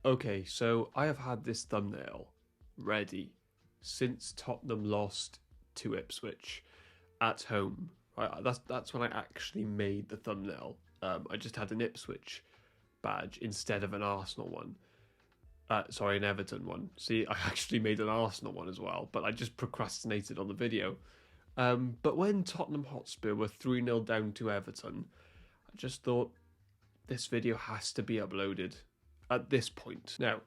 Okay, so I have had this thumbnail ready since Tottenham lost to Ipswich at home. Right, that's when I actually made the thumbnail. I just had an Ipswich badge instead of an Arsenal one. Sorry, an Everton one. See, I actually made an Arsenal one as well, but I just procrastinated on the video. But when Tottenham Hotspur were 3-0 down to Everton, I just thought this video has to be uploaded at this point. Now,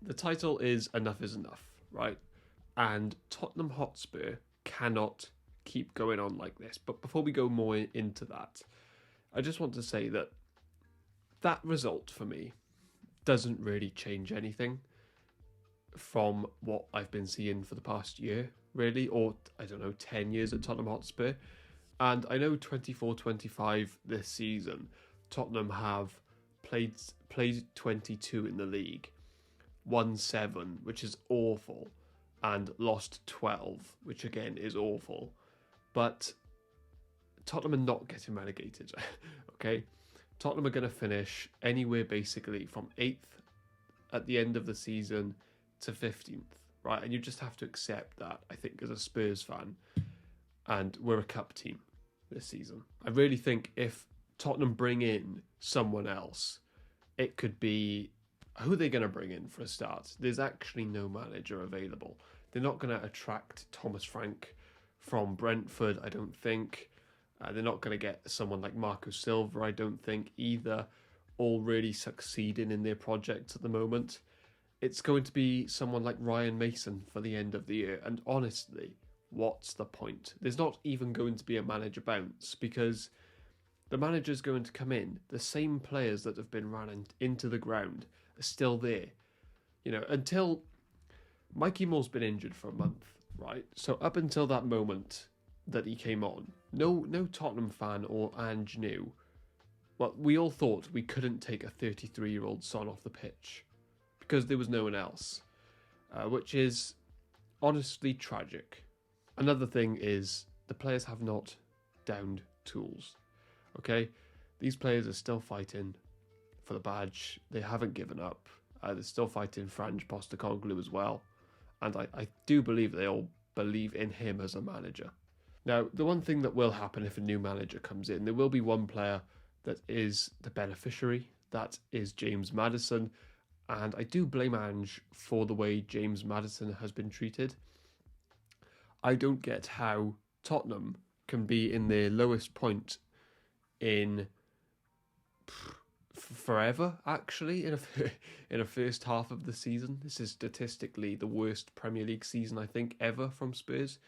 the title is Enough is Enough, right? And Tottenham Hotspur cannot keep going on like this. But before we go more into that, I just want to say that that result for me doesn't really change anything from what I've been seeing for the past year, really, or I don't know, 10 years at Tottenham Hotspur. And I know 24-25 this season, Tottenham have played 22 in the league, won 7, which is awful, and lost 12, which again is awful. But Tottenham are not getting relegated, okay? Tottenham are going to finish anywhere basically from 8th at the end of the season to 15th, right? And you just have to accept that, I think, as a Spurs fan. And we're a cup team this season. I really think if Tottenham bring in someone else, it could be... Who are they going to bring in for a start? There's actually no manager available. They're not going to attract Thomas Frank from Brentford, I don't think. They're not going to get someone like Marco Silva, I don't think, either, all really succeeding in their projects at the moment. It's going to be someone like Ryan Mason for the end of the year. And honestly, what's the point? There's not even going to be a manager bounce because the manager's going to come in. The same players that have been run into the ground are still there. You know, until Mikey Moore's been injured for a month, right? So up until that moment that he came on, no Tottenham fan or Ange knew. Well, we all thought we couldn't take a 33-year-old son off the pitch because there was no one else, which is honestly tragic. Another thing is the players have not downed tools, okay? These players are still fighting for the badge. They haven't given up. They're still fighting for Ange Postecoglou as well. And I do believe they all believe in him as a manager. Now, the one thing that will happen if a new manager comes in, there will be one player that is the beneficiary. That is James Maddison. And I do blame Ange for the way James Maddison has been treated. I don't get how Tottenham can be in their lowest point in forever, actually, in a first half of the season. This is statistically the worst Premier League season, I think, ever from Spurs.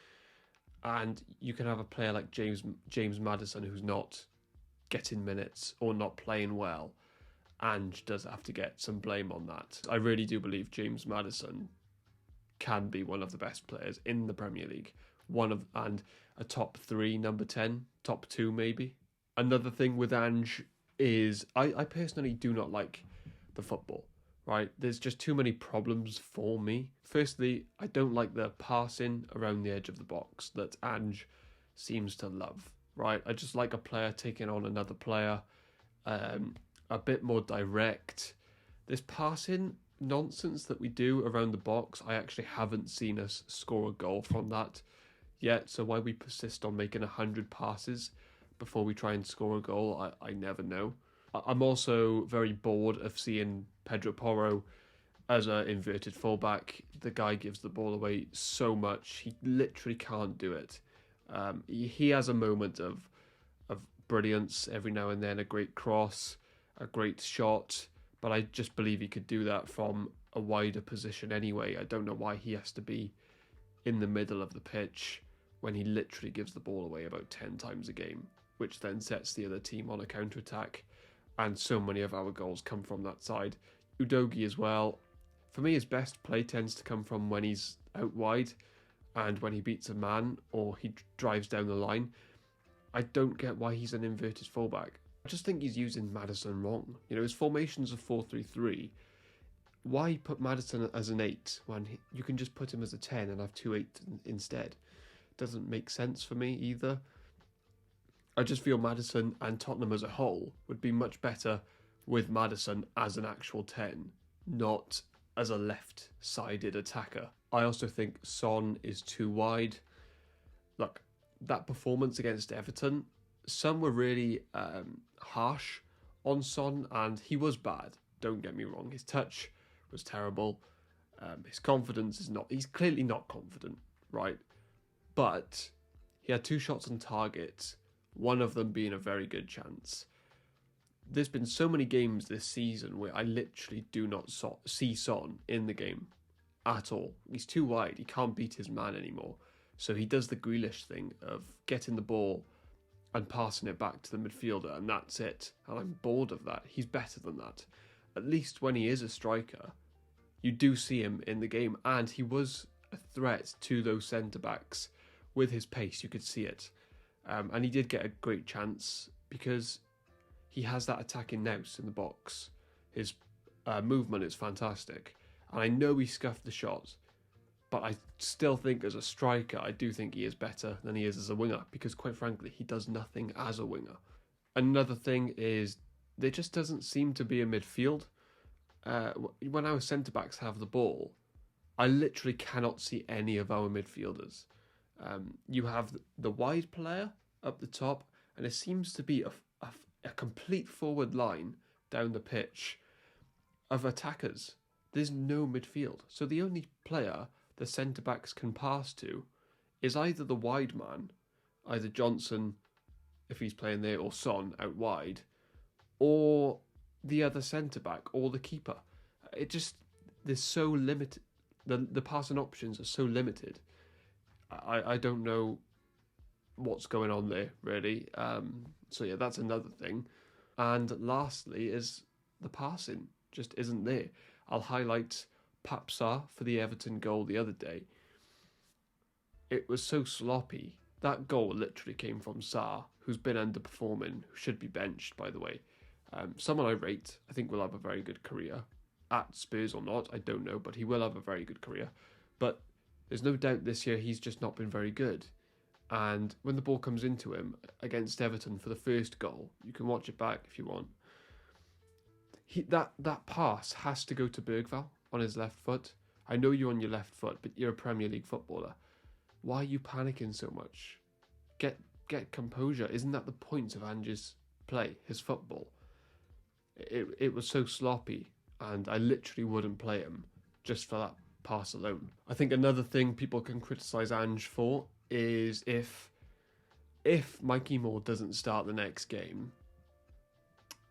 And you can have a player like James Maddison who's not getting minutes or not playing well. Ange does have to get some blame on that. I really do believe James Maddison can be one of the best players in the Premier League. And a top 3, number 10, top 2 maybe. Another thing with Ange is I personally do not like the football, right? There's just too many problems for me. Firstly, I don't like the passing around the edge of the box that Ange seems to love, right? I just like a player taking on another player, a bit more direct. This passing nonsense that we do around the box, I actually haven't seen us score a goal from that yet. So why we persist on making 100 passes before we try and score a goal, I never know. I'm also very bored of seeing Pedro Porro as an inverted fullback. The guy gives the ball away so much. He literally can't do it. He has a moment of brilliance every now and then, a great cross, a great shot, but I just believe he could do that from a wider position anyway. I don't know why he has to be in the middle of the pitch when he literally gives the ball away about 10 times a game, which then sets the other team on a counter-attack. And so many of our goals come from that side. Udogie as well. For me, his best play tends to come from when he's out wide and when he beats a man or he drives down the line. I don't get why he's an inverted fullback. I just think he's using Maddison wrong. You know, his formation's a 4-3-3. Why put Maddison as an 8 when you can just put him as a 10 and have 2 8 instead? Doesn't make sense for me either. I just feel Maddison and Tottenham as a whole would be much better with Maddison as an actual 10 not as a left-sided attacker. I also think Son is too wide. Look, that performance against Everton, some were really harsh on Son, and he was bad. Don't get me wrong. His touch was terrible. His confidence is not. He's clearly not confident, right? But he had 2 shots on target, one of them being a very good chance. There's been so many games this season where I literally do not see Son in the game at all. He's too wide. He can't beat his man anymore. So he does the Grealish thing of getting the ball and passing it back to the midfielder, and that's it. And I'm bored of that. He's better than that. At least when he is a striker, you do see him in the game, and he was a threat to those centre-backs. With his pace, you could see it. And he did get a great chance because he has that attacking nous in the box. His movement is fantastic. And I know he scuffed the shot, but I still think as a striker, I do think he is better than he is as a winger, because quite frankly, he does nothing as a winger. Another thing is there just doesn't seem to be a midfield. When our centre-backs have the ball, I literally cannot see any of our midfielders. You have the wide player up the top, and it seems to be a complete forward line down the pitch of attackers. There's no midfield. So the only player the centre-backs can pass to is either the wide man, either Johnson, if he's playing there, or Son out wide, or the other centre-back, or the keeper. There's so limited. The passing options are so limited. I don't know what's going on there, really. So yeah, that's another thing. And lastly is the passing just isn't there. I'll highlight Papsar for the Everton goal the other day. It was so sloppy. That goal literally came from Sarr, who's been underperforming, who should be benched, by the way. Someone I rate, I think will have a very good career. At Spurs or not, I don't know, but he will have a very good career. But there's no doubt this year he's just not been very good. And when the ball comes into him against Everton for the first goal, you can watch it back if you want. That pass has to go to Bergvall on his left foot. I know you're on your left foot, but you're a Premier League footballer. Why are you panicking so much? Get composure. Isn't that the point of Ange's play, his football? It was so sloppy, and I literally wouldn't play him just for that pass alone. I think another thing people can criticise Ange for is if Mikey Moore doesn't start the next game,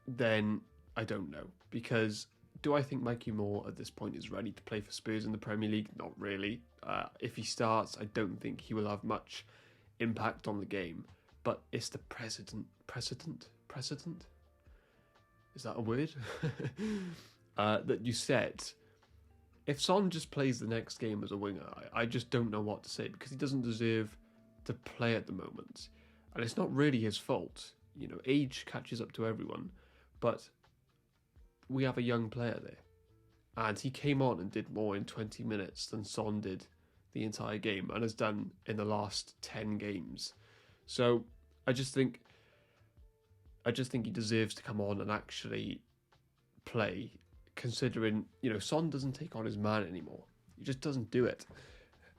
then I don't know. Because do I think Mikey Moore at this point is ready to play for Spurs in the Premier League? Not really. If he starts, I don't think he will have much impact on the game. But it's the precedent? Is that a word? That you set. If Son just plays the next game as a winger, I just don't know what to say, because he doesn't deserve to play at the moment. And it's not really his fault. You know, age catches up to everyone. But we have a young player there. And he came on and did more in 20 minutes than Son did the entire game, and has done in the last 10 games. So I just think he deserves to come on and actually play, considering, Son doesn't take on his man anymore. He just doesn't do it.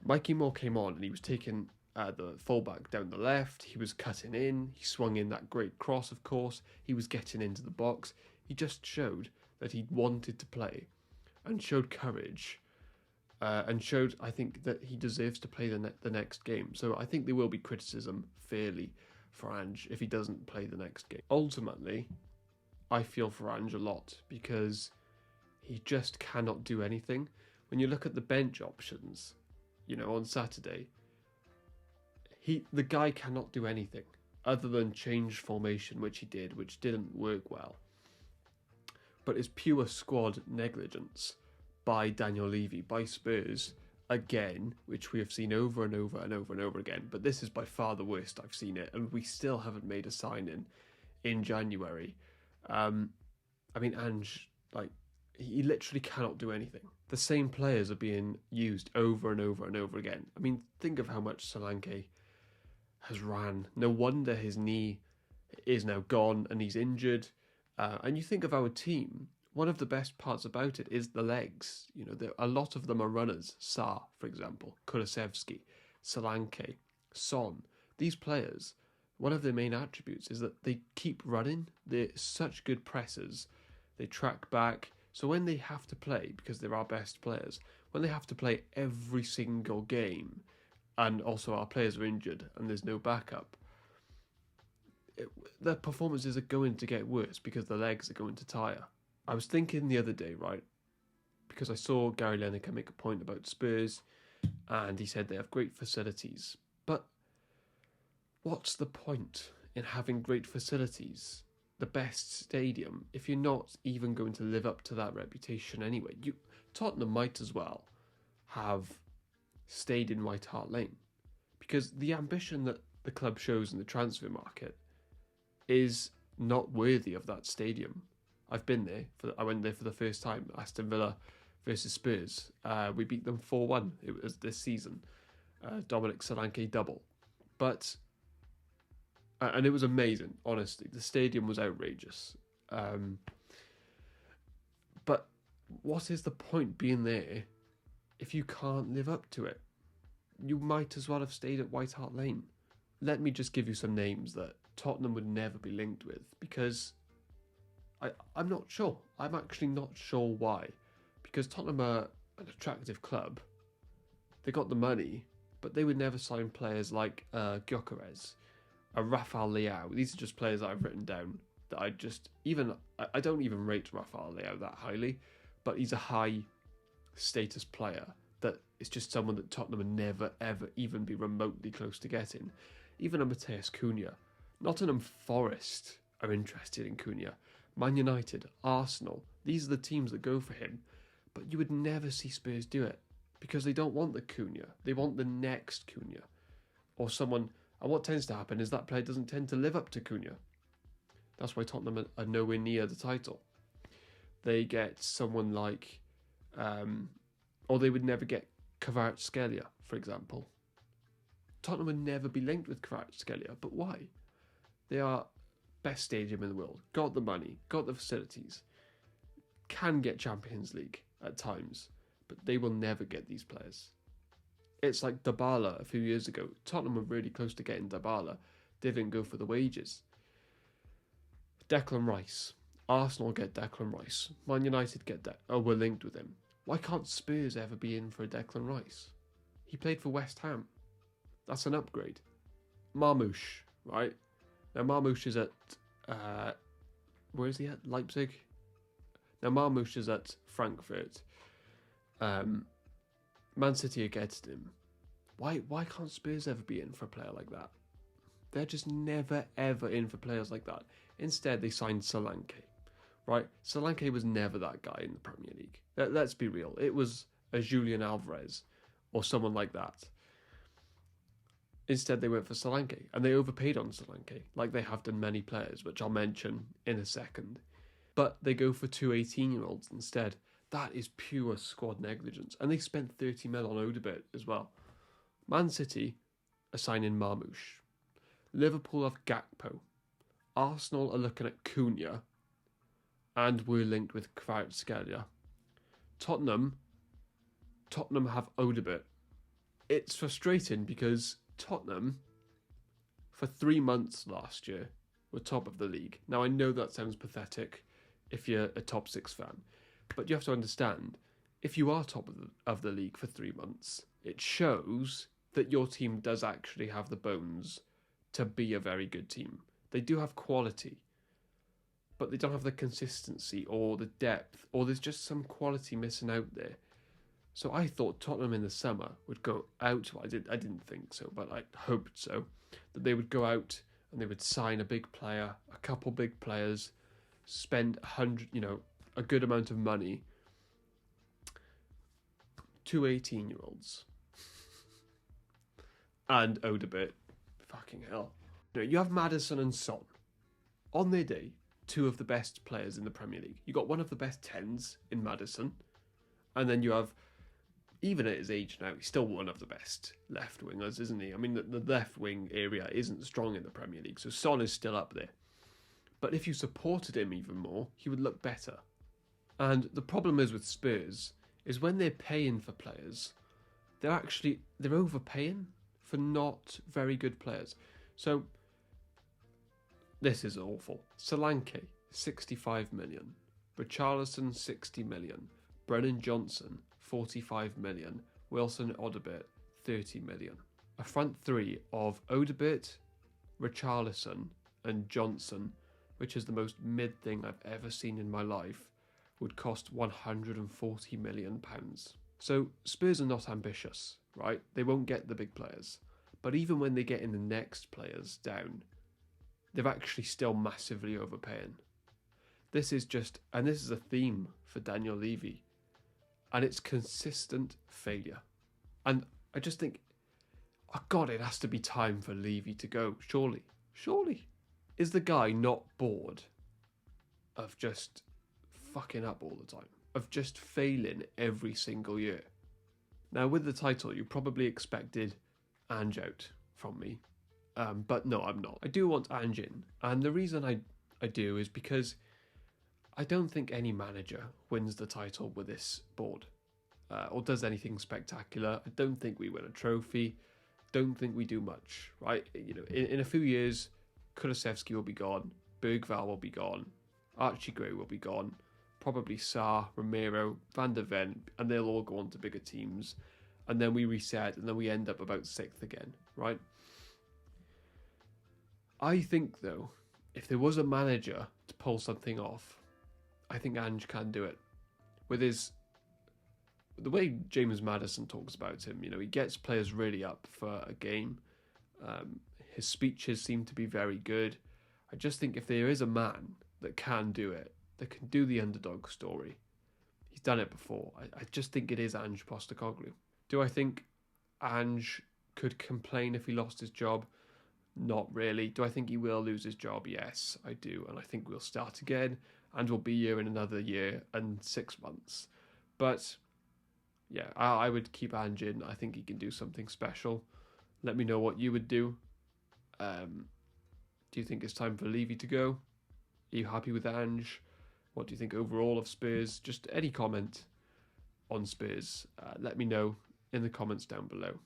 Mikey Moore came on and he was taking the fullback down the left. He was cutting in. He swung in that great cross, of course. He was getting into the box. He just showed that he wanted to play and showed courage and showed, I think, that he deserves to play the next game. So I think there will be criticism fairly for Ange if he doesn't play the next game. Ultimately, I feel for Ange a lot because he just cannot do anything. When you look at the bench options, on Saturday, the guy cannot do anything other than change formation, which he did, which didn't work well. But it's pure squad negligence by Daniel Levy, by Spurs, again, which we have seen over and over and over and over again. But this is by far the worst I've seen it, and we still haven't made a sign in January. Ange, he literally cannot do anything. The same players are being used over and over and over again. Think of how much Solanke has ran. No wonder his knee is now gone and he's injured. And you think of our team, one of the best parts about it is the legs. You know, a lot of them are runners. Sarr, for example, Kulusevski, Solanke, Son. These players, one of their main attributes is that they keep running. They're such good pressers. They track back. So when they have to play, because they're our best players, when they have to play every single game, and also our players are injured and there's no backup, their performances are going to get worse because the legs are going to tire. I was thinking the other day, right, because I saw Gary Lineker make a point about Spurs, and he said they have great facilities. But what's the point in having great facilities, the best stadium, if you're not even going to live up to that reputation anyway? Tottenham might as well have stayed in White Hart Lane, because the ambition that the club shows in the transfer market is not worthy of that stadium. I've been there. I went there for the first time. Aston Villa versus Spurs. We beat them 4-1. It was this season. Dominic Solanke double. But and it was amazing, honestly. The stadium was outrageous. But what is the point being there if you can't live up to it? You might as well have stayed at White Hart Lane. Let me just give you some names that Tottenham would never be linked with, because I'm not sure. I'm actually not sure why. Because Tottenham are an attractive club. They got the money, but they would never sign players like Gyökeres, Rafael Leao. These are just players that I've written down that I don't even rate Rafael Leao that highly, but he's a high status player that is just someone that Tottenham would never ever even be remotely close to getting. Even a Mateus Cunha. Nottingham Forest are interested in Cunha. Man United, Arsenal, these are the teams that go for him. But you would never see Spurs do it, because they don't want the Cunha. They want the next Cunha. Or someone, and what tends to happen is that player doesn't tend to live up to Cunha. That's why Tottenham are nowhere near the title. They get someone like, or they would never get Kvaratskhelia, for example. Tottenham would never be linked with Kvaratskhelia, but why? They are best stadium in the world, got the money, got the facilities, can get Champions League at times, but they will never get these players. It's like Dybala a few years ago. Tottenham were really close to getting Dybala. They didn't go for the wages. Declan Rice. Arsenal get Declan Rice. Man United were linked with him. Why can't Spurs ever be in for a Declan Rice? He played for West Ham. That's an upgrade. Marmoush, right? Now Marmoush is at, where is he at? Leipzig? Now Marmoush is at Frankfurt. Man City are getting him. Why can't Spurs ever be in for a player like that? They're just never ever in for players like that. Instead, they signed Solanke, right? Solanke was never that guy in the Premier League. Let's be real. It was a Julian Alvarez or someone like that. Instead, they went for Solanke, and they overpaid on Solanke, like they have done many players, which I'll mention in a second. But they go for two 18-year-olds instead. That is pure squad negligence. And they spent 30 mil on Odobert as well. Man City are signing Marmoush. Liverpool have Gakpo. Arsenal are looking at Cunha. And we're linked with Kvaratskhelia. Tottenham have Odobert. It's frustrating because Tottenham, for 3 months last year, were top of the league. Now, I know that sounds pathetic if you're a top 6 fan, but you have to understand, if you are top of the league for 3 months, it shows that your team does actually have the bones to be a very good team. They do have quality, but they don't have the consistency or the depth, or there's just some quality missing out there. So I thought Tottenham in the summer would go out. Well, I didn't think so, but I hoped so. That they would go out and they would sign a big player, a couple big players, spend a good amount of money. 2 18-year-olds. And Odobert. Fucking hell. You have Maddison and Son. On their day, 2 of the best players in the Premier League. You got one of the best 10s in Maddison. And then you have, even at his age now, he's still one of the best left wingers, isn't he? I mean, the left wing area isn't strong in the Premier League, so Son is still up there. But if you supported him even more, he would look better. And the problem is with Spurs is when they're paying for players, they're overpaying for not very good players. So this is awful. Solanke, 65 million. Richarlison, 60 million. Brennan Johnson, 45 million. Wilson Odobert, 30 million. A front three of Odobert, Richarlison and Johnson, which is the most mid thing I've ever seen in my life, would cost £140 million. So Spurs are not ambitious, right? They won't get the big players. But even when they get in the next players down, they're actually still massively overpaying. This is a theme for Daniel Levy, and it's consistent failure. And I just think, oh God, it has to be time for Levy to go, surely. Is the guy not bored of just fucking up all the time? Of just failing every single year? Now, with the title, you probably expected Ange out from me. But no, I'm not. I do want Ange in. And the reason I do is because I don't think any manager wins the title with this board. Or does anything spectacular. I don't think we win a trophy. Don't think we do much, right? You know, in a few years, Kulusevski will be gone. Bergvall will be gone. Archie Gray will be gone. Probably Sarr, Romero, Van der Ven, and they'll all go on to bigger teams. And then we reset, and then we end up about 6th again, right? I think, though, if there was a manager to pull something off, I think Ange can do it. With the way James Maddison talks about him, you know, he gets players really up for a game. His speeches seem to be very good. I just think if there is a man that can do it, that can do the underdog story, he's done it before. I just think it is Ange Postecoglou. Do I think Ange could complain if he lost his job? Not really. Do I think he will lose his job? Yes, I do. And I think we'll start again and we'll be here in another year and 6 months. But yeah, I would keep Ange in. I think he can do something special. Let me know what you would do. Do you think it's time for Levy to go? Are you happy with Ange? What do you think overall of Spurs? Just any comment on Spurs, let me know in the comments down below.